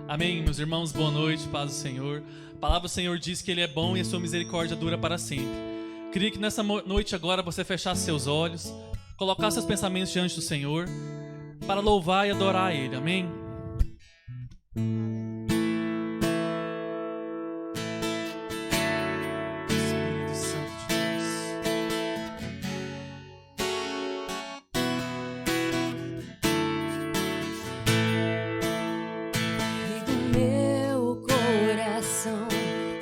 Amém, meus irmãos, boa noite, paz do Senhor. A palavra do Senhor diz que Ele é bom e a sua misericórdia dura para sempre. Queria que nessa noite agora você fechasse seus olhos, colocasse seus pensamentos diante do Senhor, para louvar e adorar a Ele, amém? Espírito Santo de E do meu coração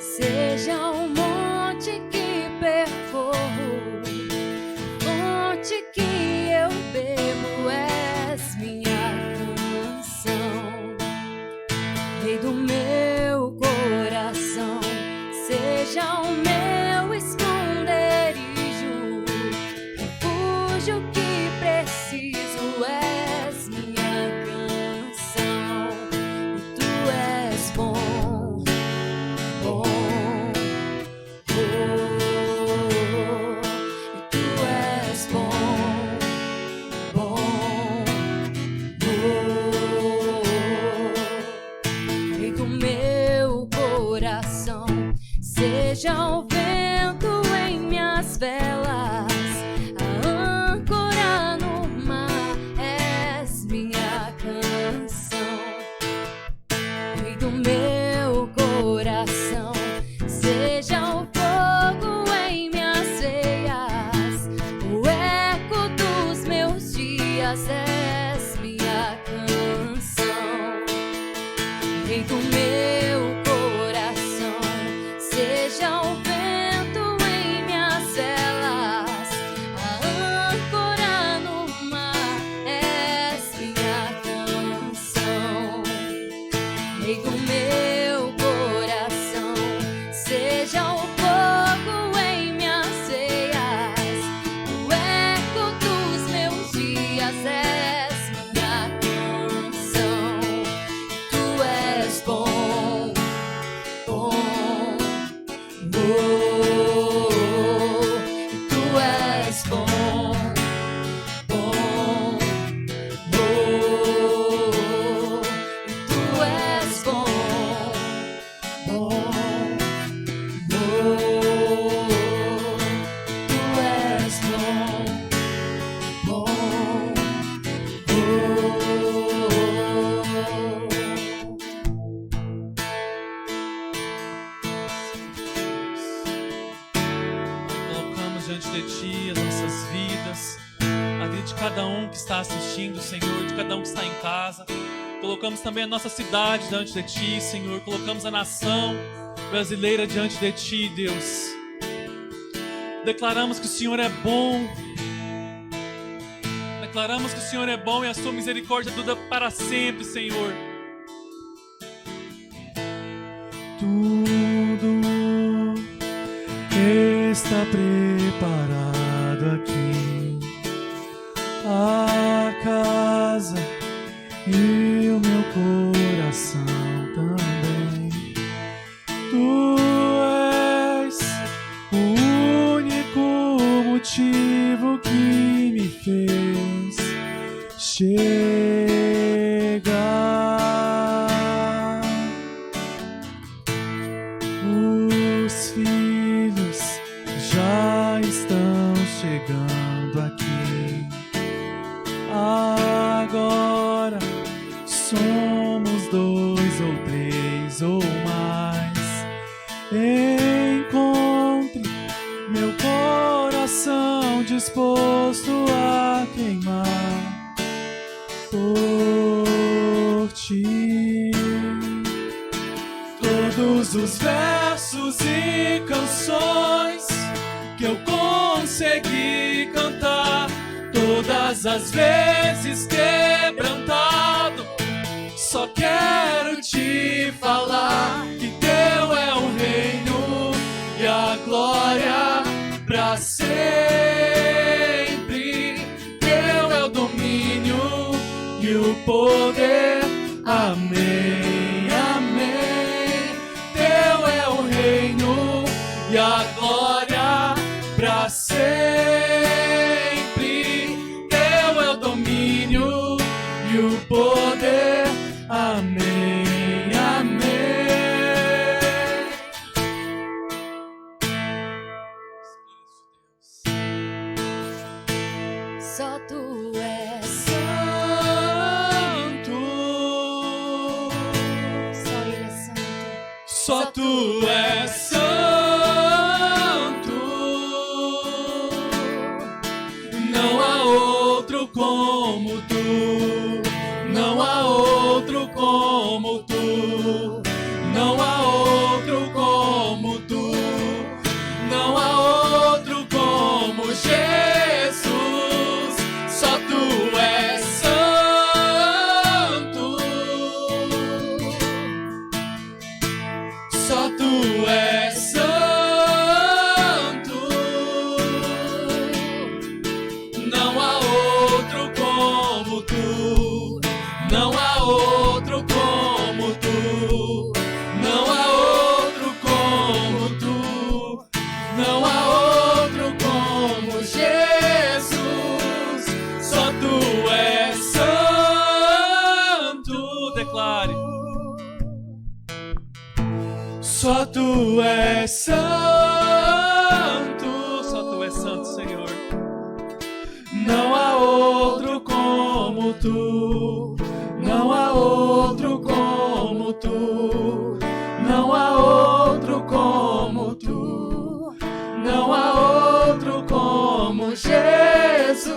seja um monte que percorro, fonte que eu bebo, és minha canção. Rei do meu coração seja o meu esconderijo, refúgio que preciso, és minha canção. E tu és bom, bom, oh. E tu és bom, bom, oh. Rei do meu coração seja o vento em minhas velas, a âncora no mar, és minha canção. Rei do meu coração seja o fogo em minhas veias, o eco dos meus dias, és minha canção. Rei do meu coração seja o vento em minhas velas, a âncora no mar, és minha canção. Rei do meu coração seja o fogo em minhas veias, o eco dos meus dias, és minha canção. Tu és bom, bom, oh. E tu és bom, bom, oh. E tu és bom, bom, oh. Tu és bom, bom, Colocamos diante de Ti as nossas vidas, a vida de cada um que está assistindo, Senhor, de cada um que está em casa. Colocamos também a nossa cidade diante de Ti, Senhor. Colocamos a nação brasileira diante de Ti, Deus. Declaramos que o Senhor é bom. Declaramos que o Senhor é bom e a sua misericórdia dura para sempre, Senhor. Tudo está preparado aqui, a casa e o meu coração também. Tu és o único motivo que me fez chegar. Os filhos já estão chegando aqui. Agora somos 2 ou 3 ou mais. Encontre meu coração disposto a queimar por Ti. Todos os versos e canções que eu consegui cantar, todas as vezes quebrantado, só quero Te falar que Teu é o reino e a glória pra sempre. Teu é o domínio e o poder. Amém, amém. Teu é o reino e a glória pra sempre. Teu é o domínio e o poder. Amém, tu és santo, não há outro como tu, não há outro como tu, não há outro como tu, não há outro como Jesus, só tu és santo, só tu és santo, não há outro como tu, não há outro como tu, não há outro como tu, não há outro como Jesus, só tu és santo. Declare. Só tu és santo, Só tu és santo, Senhor. não há outro como tu, não há outro como tu, não há outro como tu, não há outro como Jesus.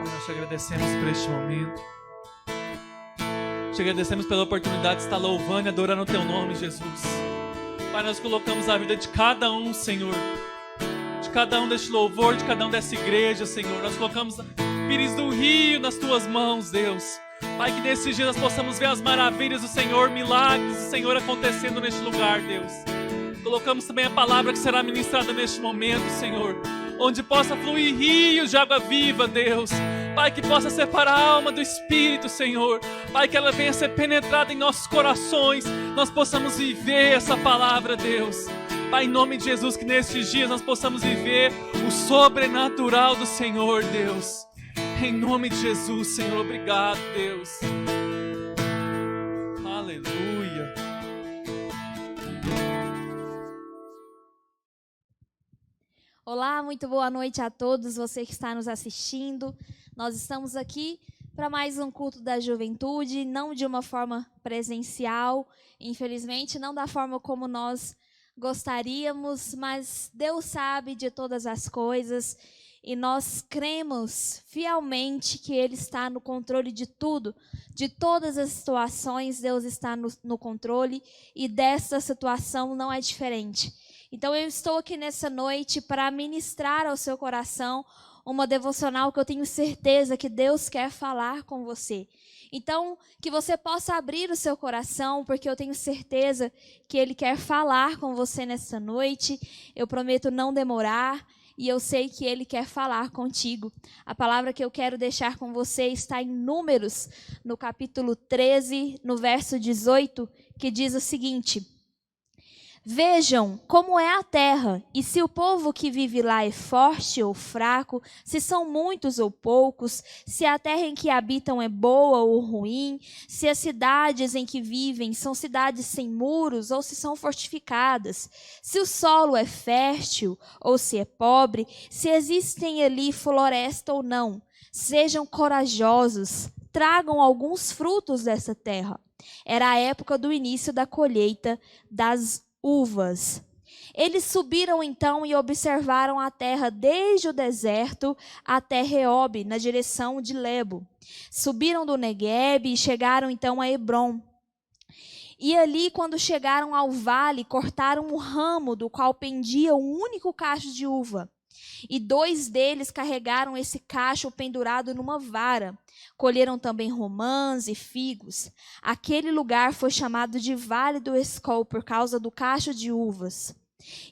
Nós te agradecemos por este momento. Te agradecemos pela oportunidade de estar louvando e adorando o Teu nome, Jesus. Pai, nós colocamos a vida de cada um, Senhor. De cada um deste louvor, de cada um dessa igreja, Senhor. Nós colocamos Pires do Rio nas Tuas mãos, Deus. Pai, que nesses dias nós possamos ver as maravilhas do Senhor, milagres do Senhor acontecendo neste lugar, Deus. Colocamos também a palavra que será ministrada neste momento, Senhor. Onde possa fluir rios de água viva, Deus. Pai, que possa separar a alma do Espírito, Senhor. Pai, que ela venha ser penetrada em nossos corações. Nós possamos viver essa palavra, Deus. Pai, em nome de Jesus, que nestes dias nós possamos viver o sobrenatural do Senhor, Deus. Em nome de Jesus, Senhor, obrigado, Deus. Aleluia. Olá, muito boa noite a todos, você que está nos assistindo. Nós estamos aqui para mais um culto da juventude, não de uma forma presencial, infelizmente, não da forma como nós gostaríamos, mas Deus sabe de todas as coisas e nós cremos fielmente que Ele está no controle de tudo, de todas as situações. Deus está no controle e dessa situação não é diferente. Então eu estou aqui nessa noite para ministrar ao seu coração uma devocional que eu tenho certeza que Deus quer falar com você. Então, que você possa abrir o seu coração, porque eu tenho certeza que Ele quer falar com você nessa noite. Eu prometo não demorar e eu sei que Ele quer falar contigo. A palavra que eu quero deixar com você está em Números, no capítulo 13, no verso 18, que diz o seguinte: Vejam como é a terra, e se o povo que vive lá é forte ou fraco, se são muitos ou poucos, se a terra em que habitam é boa ou ruim, se as cidades em que vivem são cidades sem muros ou se são fortificadas, se o solo é fértil ou se é pobre, se existem ali floresta ou não. Sejam corajosos, tragam alguns frutos dessa terra. Era a época do início da colheita das uvas. Eles subiram então e observaram a terra desde o deserto até Reob, na direção de Lebo. Subiram do Neguebe e chegaram então a Hebrom. E ali, quando chegaram ao vale, cortaram um ramo do qual pendia um único cacho de uva. E 2 deles carregaram esse cacho pendurado numa vara. Colheram também romãs e figos. Aquele lugar foi chamado de Vale do Escol por causa do cacho de uvas.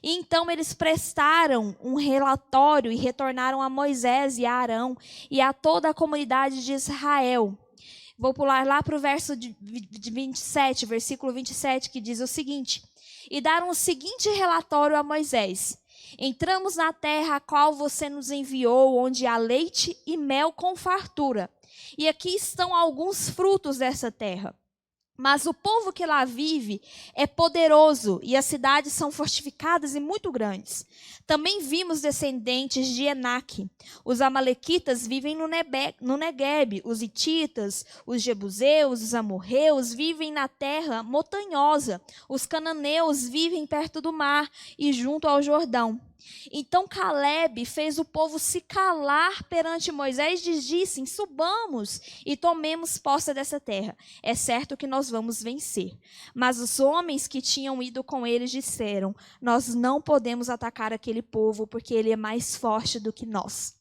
E então eles prestaram um relatório e retornaram a Moisés e a Arão e a toda a comunidade de Israel. Vou pular lá para o verso de 27, versículo 27, que diz o seguinte: E deram o seguinte relatório a Moisés: Entramos na terra a qual você nos enviou, onde há leite e mel com fartura. E aqui estão alguns frutos dessa terra. Mas o povo que lá vive é poderoso e as cidades são fortificadas e muito grandes. Também vimos descendentes de Enaque. Os amalequitas vivem no Neguebe. Os hititas, os jebuseus, os amorreus vivem na terra montanhosa. Os cananeus vivem perto do mar e junto ao Jordão. Então Calebe fez o povo se calar perante Moisés e disse: subamos e tomemos posse dessa terra. É certo que nós vamos vencer. Mas os homens que tinham ido com eles disseram: nós não podemos atacar aquele povo, porque ele é mais forte do que nós.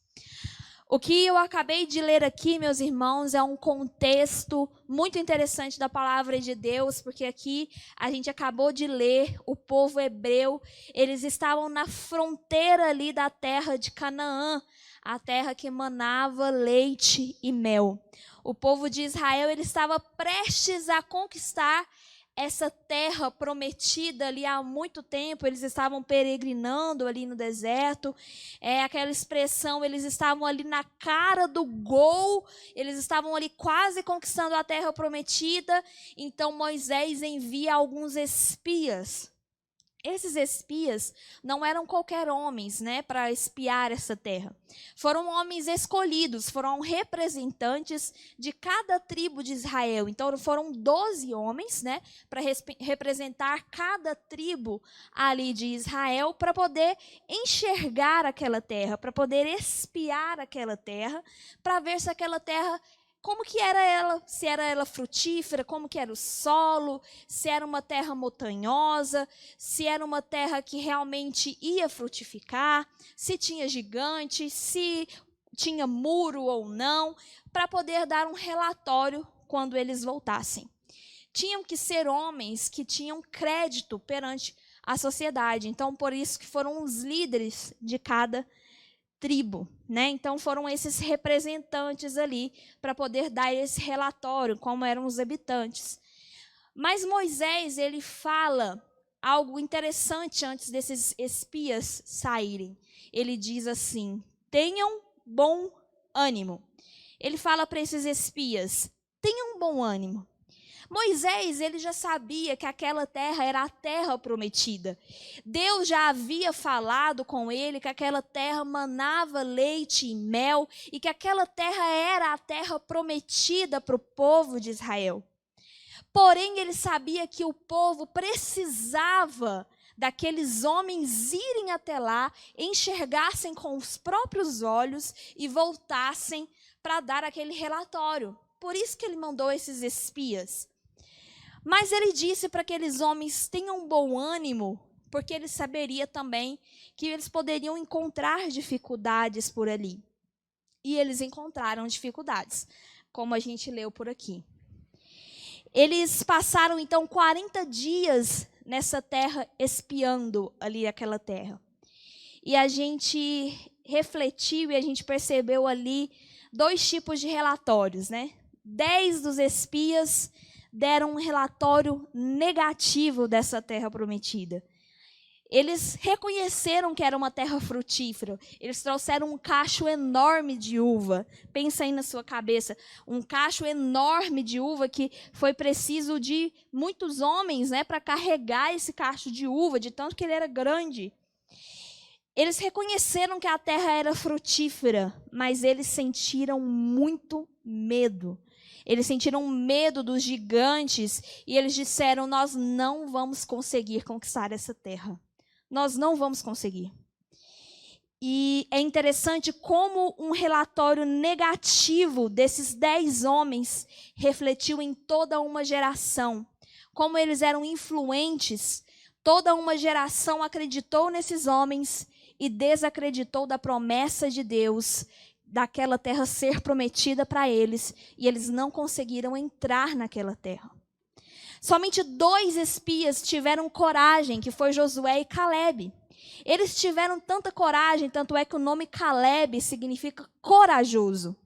O que eu acabei de ler aqui, meus irmãos, é um contexto muito interessante da palavra de Deus, porque aqui a gente acabou de ler o povo hebreu, eles estavam na fronteira ali da terra de Canaã, a terra que manava leite e mel. O povo de Israel, ele estava prestes a conquistar essa terra prometida ali há muito tempo. Eles estavam peregrinando ali no deserto, aquela expressão, eles estavam ali na cara do gol, eles estavam ali quase conquistando a terra prometida. Então Moisés envia alguns espias. Esses espias não eram qualquer homens, né, para espiar essa terra. Foram homens escolhidos, foram representantes de cada tribo de Israel. Então foram 12 homens, né, para representar cada tribo ali de Israel, para poder enxergar aquela terra, para poder espiar aquela terra, para ver se aquela terra, como que era ela, se era ela frutífera, como que era o solo, se era uma terra montanhosa, se era uma terra que realmente ia frutificar, se tinha gigante, se tinha muro ou não, para poder dar um relatório quando eles voltassem. Tinham que ser homens que tinham crédito perante a sociedade, então por isso que foram os líderes de cada tribo, né? Então foram esses representantes ali para poder dar esse relatório, como eram os habitantes. Mas Moisés, ele fala algo interessante antes desses espias saírem. Ele diz assim: tenham bom ânimo. Ele fala para esses espias: tenham bom ânimo. Moisés, ele já sabia que aquela terra era a terra prometida. Deus já havia falado com ele que aquela terra manava leite e mel e que aquela terra era a terra prometida para o povo de Israel. Porém, ele sabia que o povo precisava daqueles homens irem até lá, enxergassem com os próprios olhos e voltassem para dar aquele relatório. Por isso que ele mandou esses espias. Mas ele disse para aqueles homens: tenham bom ânimo, porque ele saberia também que eles poderiam encontrar dificuldades por ali. E eles encontraram dificuldades, como a gente leu por aqui. Eles passaram então 40 dias nessa terra, espiando ali aquela terra. E a gente refletiu e a gente percebeu ali 2 tipos de relatórios, né? 10 dos espias deram um relatório negativo dessa terra prometida. Eles reconheceram que era uma terra frutífera. Eles trouxeram um cacho enorme de uva. Pensa aí na sua cabeça. Um cacho enorme de uva que foi preciso de muitos homens, né, para carregar esse cacho de uva, de tanto que ele era grande. Eles reconheceram que a terra era frutífera, mas eles sentiram muito medo. Eles sentiram medo dos gigantes e eles disseram: nós não vamos conseguir conquistar essa terra. Nós não vamos conseguir. E é interessante como um relatório negativo desses 10 homens refletiu em toda uma geração. Como eles eram influentes, toda uma geração acreditou nesses homens e desacreditou da promessa de Deus, daquela terra ser prometida para eles, e eles não conseguiram entrar naquela terra. Somente 2 espias tiveram coragem, que foi Josué e Calebe. Eles tiveram tanta coragem, tanto é que o nome Calebe significa corajoso.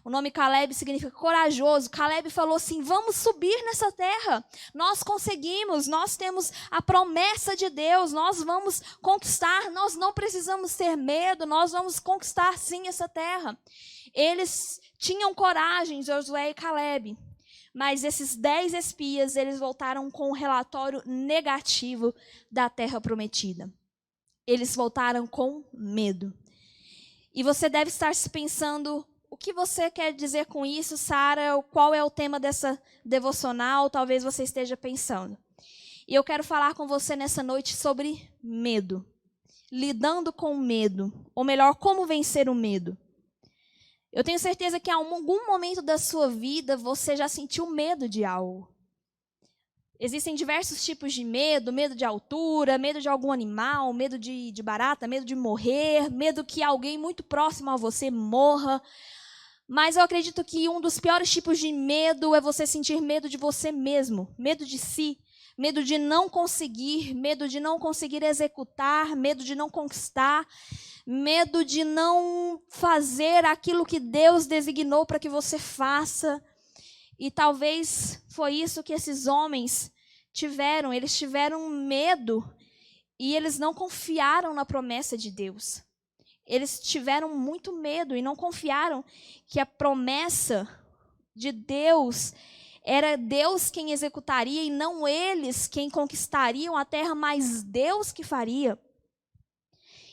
O nome Calebe significa corajoso. Calebe falou assim: vamos subir nessa terra. Nós conseguimos, nós temos a promessa de Deus, nós vamos conquistar, nós não precisamos ter medo, nós vamos conquistar sim essa terra. Eles tinham coragem, Josué e Calebe. Mas esses 10 espias, eles voltaram com um relatório negativo da terra prometida. Eles voltaram com medo. E você deve estar se pensando, o que você quer dizer com isso, Sara? Qual é o tema dessa devocional? Talvez você esteja pensando. E eu quero falar com você nessa noite sobre medo. Lidando com medo. Ou melhor, como vencer o medo. Eu tenho certeza que em algum momento da sua vida você já sentiu medo de algo. Existem diversos tipos de medo: medo de altura, medo de algum animal, medo de barata, medo de morrer, medo que alguém muito próximo a você morra. Mas eu acredito que um dos piores tipos de medo é você sentir medo de você mesmo, medo de si, medo de não conseguir, medo de não conseguir executar, medo de não conquistar, medo de não fazer aquilo que Deus designou para que você faça. E talvez foi isso que esses homens tiveram. Eles tiveram medo e eles não confiaram na promessa de Deus. Eles tiveram muito medo e não confiaram que a promessa de Deus era Deus quem executaria e não eles quem conquistariam a terra, mas Deus que faria.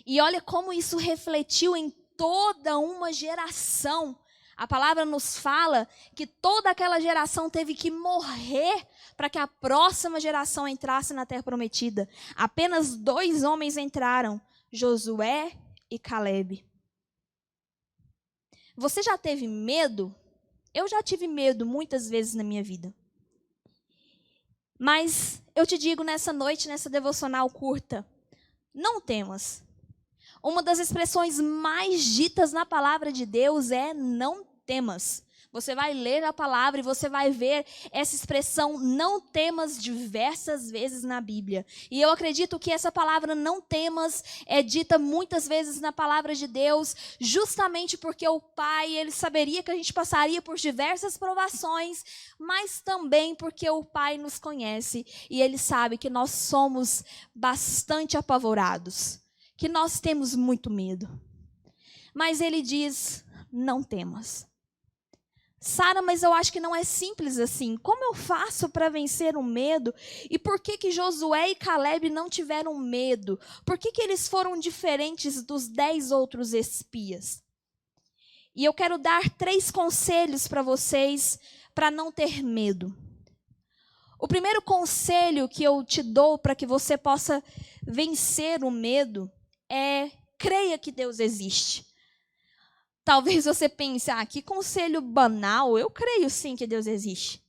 E olha como isso refletiu em toda uma geração. A palavra nos fala que toda aquela geração teve que morrer para que a próxima geração entrasse na terra prometida. Apenas 2 homens entraram, Josué e Calebe. Você já teve medo? Eu já tive medo muitas vezes na minha vida. Mas eu te digo nessa noite, nessa devocional curta, não temas. Uma das expressões mais ditas na palavra de Deus é não temas. Você vai ler a palavra e você vai ver essa expressão não temas diversas vezes na Bíblia. E eu acredito que essa palavra não temas é dita muitas vezes na palavra de Deus, justamente porque o Pai, ele saberia que a gente passaria por diversas provações, mas também porque o Pai nos conhece e ele sabe que nós somos bastante apavorados, que nós temos muito medo. Mas ele diz, não temas. Sara, mas eu acho que não é simples assim. Como eu faço para vencer o medo? E por que Josué e Calebe não tiveram medo? Por que eles foram diferentes dos 10 outros espias? E eu quero dar 3 conselhos para vocês para não ter medo. O primeiro conselho que eu te dou para que você possa vencer o medo é: creia que Deus existe. Talvez você pense, que conselho banal, eu creio sim que Deus existe.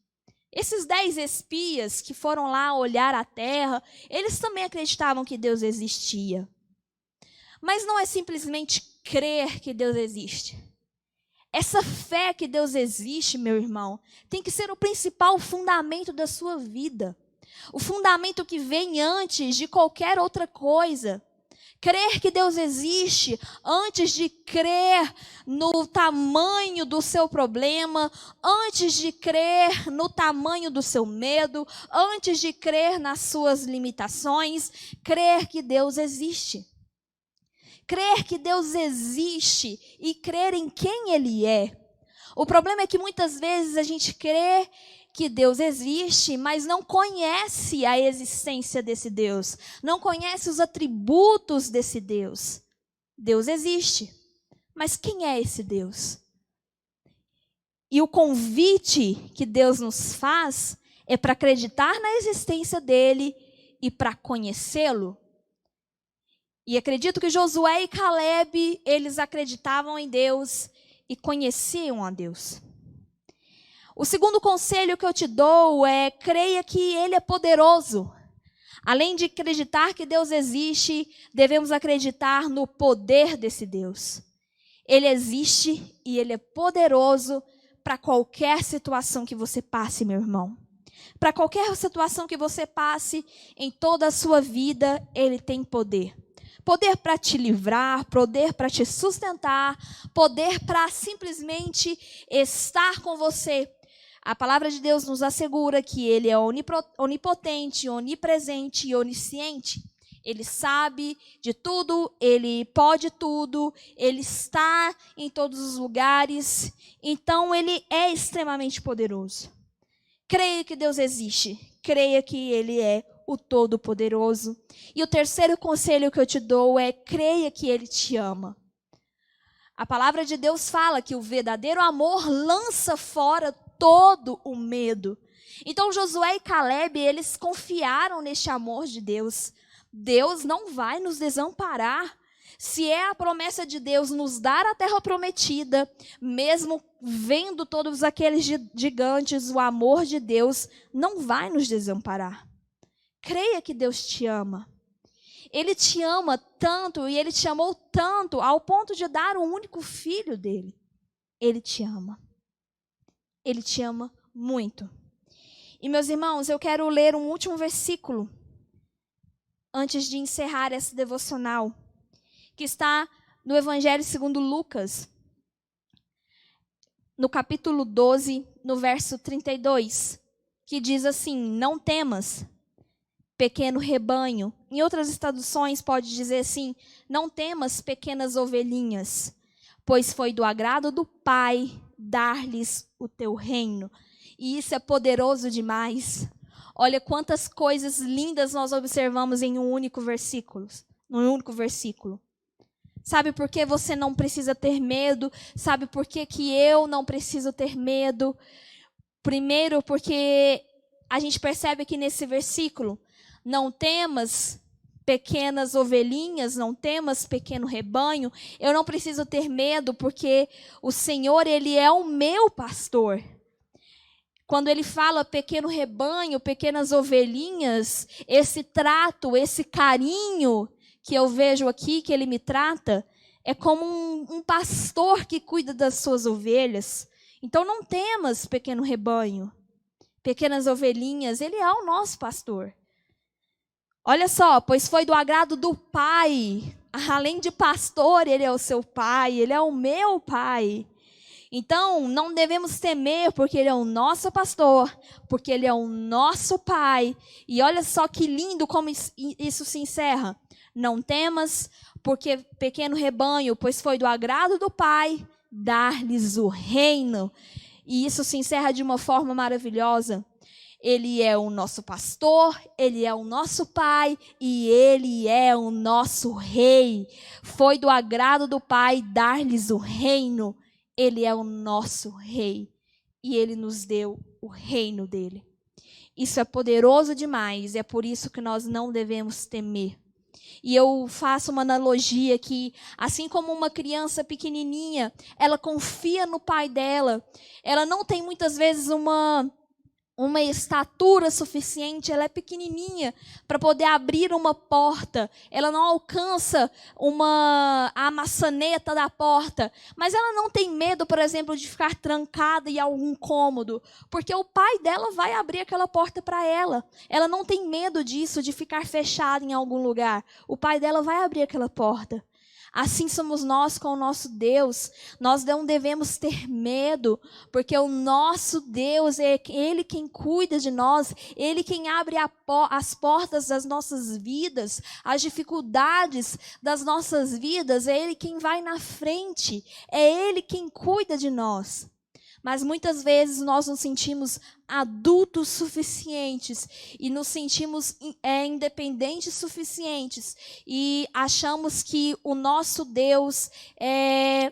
Esses 10 espias que foram lá olhar a terra, eles também acreditavam que Deus existia. Mas não é simplesmente crer que Deus existe. Essa fé que Deus existe, meu irmão, tem que ser o principal fundamento da sua vida. O fundamento que vem antes de qualquer outra coisa. Crer que Deus existe antes de crer no tamanho do seu problema, antes de crer no tamanho do seu medo, antes de crer nas suas limitações, crer que Deus existe. Crer que Deus existe e crer em quem Ele é. O problema é que muitas vezes a gente crê que Deus existe, mas não conhece a existência desse Deus, não conhece os atributos desse Deus. Deus existe, mas quem é esse Deus? E o convite que Deus nos faz é para acreditar na existência dele e para conhecê-lo. E acredito que Josué e Calebe, eles acreditavam em Deus e conheciam a Deus. O segundo conselho que eu te dou é: creia que Ele é poderoso. Além de acreditar que Deus existe, devemos acreditar no poder desse Deus. Ele existe e Ele é poderoso para qualquer situação que você passe, meu irmão. Para qualquer situação que você passe em toda a sua vida, Ele tem poder. Poder para te livrar, poder para te sustentar, poder para simplesmente estar com você. A palavra de Deus nos assegura que Ele é onipotente, onipresente e onisciente. Ele sabe de tudo, Ele pode tudo, Ele está em todos os lugares. Então, Ele é extremamente poderoso. Creia que Deus existe. Creia que Ele é o Todo-Poderoso. E o terceiro conselho que eu te dou é: creia que Ele te ama. A palavra de Deus fala que o verdadeiro amor lança fora todo o medo. Então Josué e Caleb, eles confiaram neste amor de Deus. Deus não vai nos desamparar. Se é a promessa de Deus nos dar a terra prometida, mesmo vendo todos aqueles gigantes, o amor de Deus não vai nos desamparar. Creia que Deus te ama. Ele te ama tanto e Ele te amou tanto ao ponto de dar o único filho dele. Ele te ama. Ele te ama muito. E, meus irmãos, eu quero ler um último versículo antes de encerrar essa devocional, que está no Evangelho segundo Lucas, no capítulo 12, no verso 32, que diz assim: não temas, pequeno rebanho. Em outras traduções pode dizer assim: não temas, pequenas ovelhinhas, pois foi do agrado do Pai dar-lhes o teu reino. E isso é poderoso demais. Olha quantas coisas lindas nós observamos em um único versículo. Sabe por que você não precisa ter medo? Sabe por que eu não preciso ter medo? Primeiro, porque a gente percebe aqui nesse versículo: não temas, pequenas ovelhinhas, não temas, pequeno rebanho. Eu não preciso ter medo porque o Senhor, Ele é o meu pastor. Quando Ele fala pequeno rebanho, pequenas ovelhinhas, esse trato, esse carinho que eu vejo aqui, que Ele me trata, é como um pastor que cuida das suas ovelhas. Então não temas, pequeno rebanho, pequenas ovelhinhas, Ele é o nosso pastor. Olha só, pois foi do agrado do Pai. Além de pastor, Ele é o seu Pai, Ele é o meu Pai. Então, não devemos temer, porque Ele é o nosso pastor, porque Ele é o nosso Pai. E olha só que lindo como isso se encerra. Não temas, porque pequeno rebanho, pois foi do agrado do Pai dar-lhes o reino. E isso se encerra de uma forma maravilhosa. Ele é o nosso pastor, Ele é o nosso Pai e Ele é o nosso Rei. Foi do agrado do Pai dar-lhes o reino. Ele é o nosso Rei e Ele nos deu o reino dEle. Isso é poderoso demais, é por isso que nós não devemos temer. E eu faço uma analogia que, assim como uma criança pequenininha, ela confia no pai dela, ela não tem muitas vezes uma estatura suficiente, ela é pequenininha para poder abrir uma porta, ela não alcança a maçaneta da porta, mas ela não tem medo, por exemplo, de ficar trancada em algum cômodo, porque o pai dela vai abrir aquela porta para ela. Ela não tem medo disso, de ficar fechada em algum lugar. O pai dela vai abrir aquela porta. Assim somos nós com o nosso Deus. Nós não devemos ter medo, porque o nosso Deus é Ele quem cuida de nós, Ele quem abre as portas das nossas vidas, as dificuldades das nossas vidas, é Ele quem vai na frente, é Ele quem cuida de nós. Mas muitas vezes nós nos sentimos adultos suficientes e nos sentimos independentes suficientes e achamos que o nosso Deus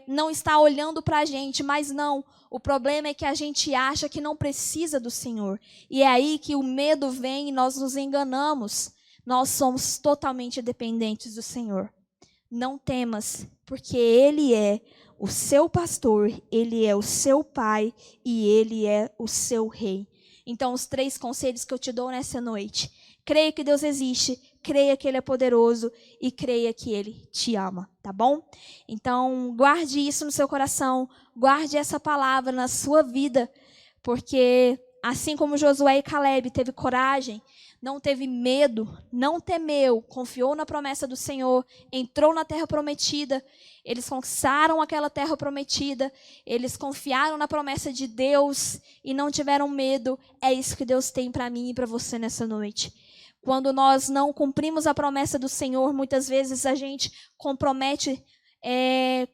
não está olhando para a gente, mas não. O problema é que a gente acha que não precisa do Senhor. E é aí que o medo vem e nós nos enganamos. Nós somos totalmente dependentes do Senhor. Não temas, porque Ele é o seu pastor, Ele é o seu Pai e Ele é o seu Rei. Então, os 3 conselhos que eu te dou nessa noite: creia que Deus existe, creia que Ele é poderoso e creia que Ele te ama, tá bom? Então, guarde isso no seu coração, guarde essa palavra na sua vida, porque assim como Josué e Caleb teve coragem, não teve medo, não temeu, confiou na promessa do Senhor, entrou na terra prometida, eles conquistaram aquela terra prometida, eles confiaram na promessa de Deus e não tiveram medo. É isso que Deus tem para mim e para você nessa noite. Quando nós não cumprimos a promessa do Senhor, muitas vezes a gente compromete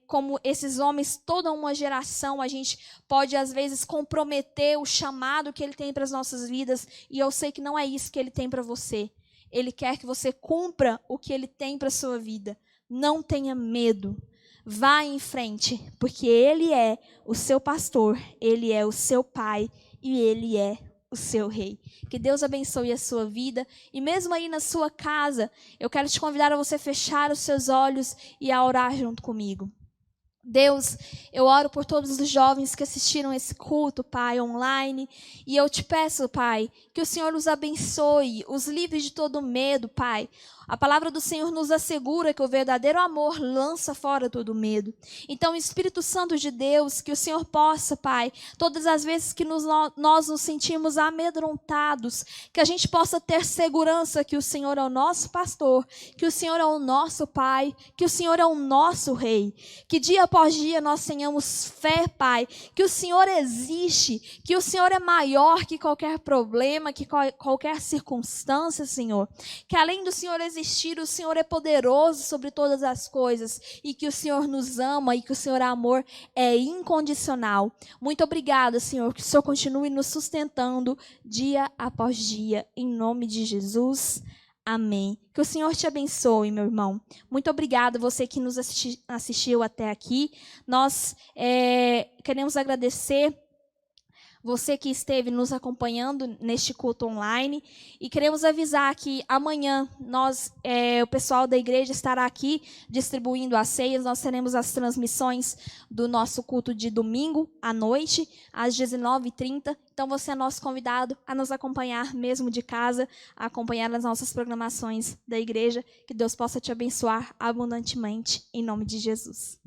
como esses homens, toda uma geração, a gente pode às vezes comprometer o chamado que Ele tem para as nossas vidas, e eu sei que não é isso que Ele tem para você. Ele quer que você cumpra o que Ele tem para a sua vida. Não tenha medo. Vá em frente, porque Ele é o seu pastor, Ele é o seu pai e Ele é o seu rei. Que Deus abençoe a sua vida. E mesmo aí na sua casa, eu quero te convidar a você fechar os seus olhos e a orar junto comigo. Deus, eu oro por todos os jovens que assistiram esse culto, Pai, online. E eu te peço, Pai, que o Senhor os abençoe, os livre de todo medo, Pai. A palavra do Senhor nos assegura que o verdadeiro amor lança fora todo medo. Então, Espírito Santo de Deus, que o Senhor possa, Pai, todas as vezes que nós nos sentimos amedrontados, que a gente possa ter segurança que o Senhor é o nosso pastor, que o Senhor é o nosso Pai, que o Senhor é o nosso Rei. Que dia após dia nós tenhamos fé, Pai, que o Senhor existe, que o Senhor é maior que qualquer problema, que qualquer circunstância, Senhor. Que além do Senhor existir, o Senhor é poderoso sobre todas as coisas e que o Senhor nos ama e que o Senhor amor é incondicional. Muito obrigada, Senhor, que o Senhor continue nos sustentando dia após dia, em nome de Jesus. Amém. Que o Senhor te abençoe, meu irmão. Muito obrigada você que nos assistiu até aqui. Nós queremos agradecer você que esteve nos acompanhando neste culto online. E queremos avisar que amanhã o pessoal da igreja estará aqui distribuindo as ceias. Nós teremos as transmissões do nosso culto de domingo à noite, às 19h30. Então você é nosso convidado a nos acompanhar mesmo de casa, a acompanhar as nossas programações da igreja. Que Deus possa te abençoar abundantemente, em nome de Jesus.